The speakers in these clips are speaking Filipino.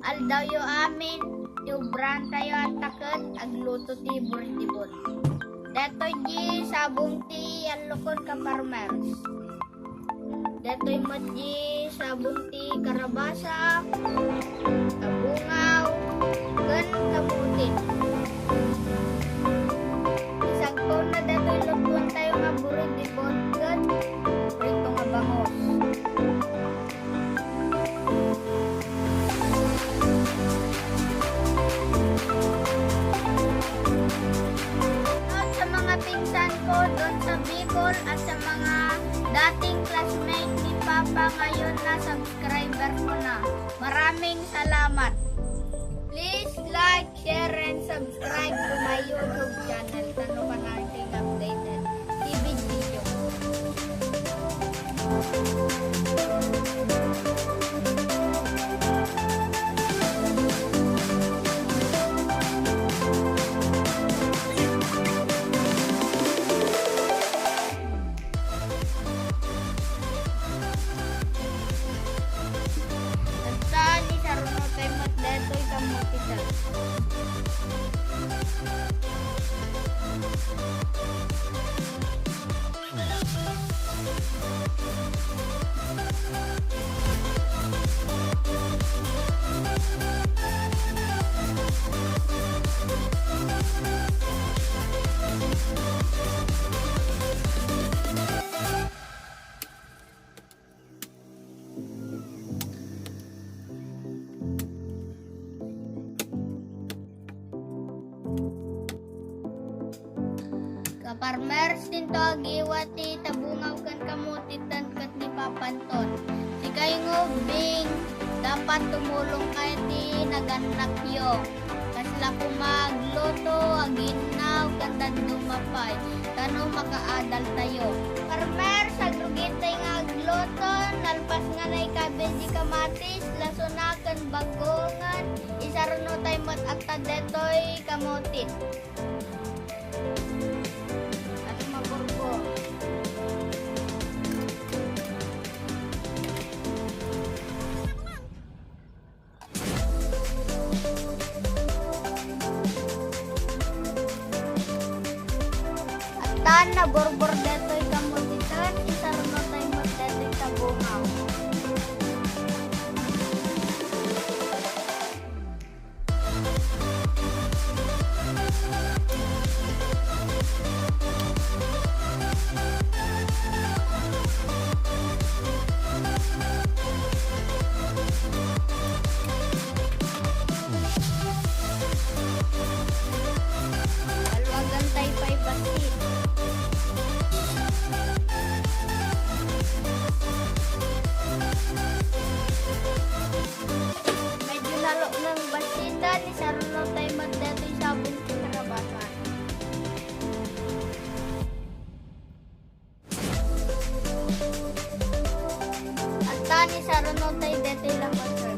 aldaw yo amin, tiubran tayo at taket, agluto ti buritibon. Datoy di sabong ti alokon ka farmers. Datoy mat di sabong ti karabasa, kabungaw, gan kamutin. Isang taon na datoy lutuan tayo nga buritibon, gan rito nga bangos. Sa mga pinsan ko doon sa Bicol at sa mga dating classmate ni Papa ngayon na subscriber ko na. Maraming salamat. Please like, share, and subscribe to my YouTube channel. Tano ka natin updated TV video. Kaparmers din to agiwati tabungaw kan kamutit dan kat ni Papanton. Si kayo ngubing dapat tumulong kayo ti naganak yo. Kasla ko magluto aginaw kan dumapay. Tano makaadal tayo. Farmers agrugit tayo nga agluto nalpas nga na ikabel di kamatis lasunakan bagongan isaruno tayo mat atta detoy kamutit. Tan na borbor detoy kamutitan isaruno tayo mat detoy tabungaw. Alwagan tayo pa'y basit. Medyo nalo ng basita ni saruno tayo magdatoy sabong sa karabasan. At tani saruno tayo detoy labasan.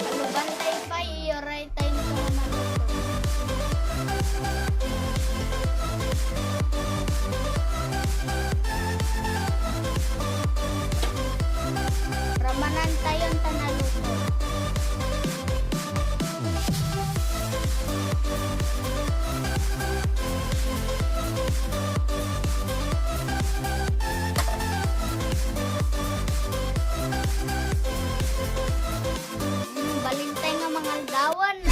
Aluban tayo pa iyoray tayo nito maluto. Ramanan tayo ang tanaluto. Balintay nga mga aldawan.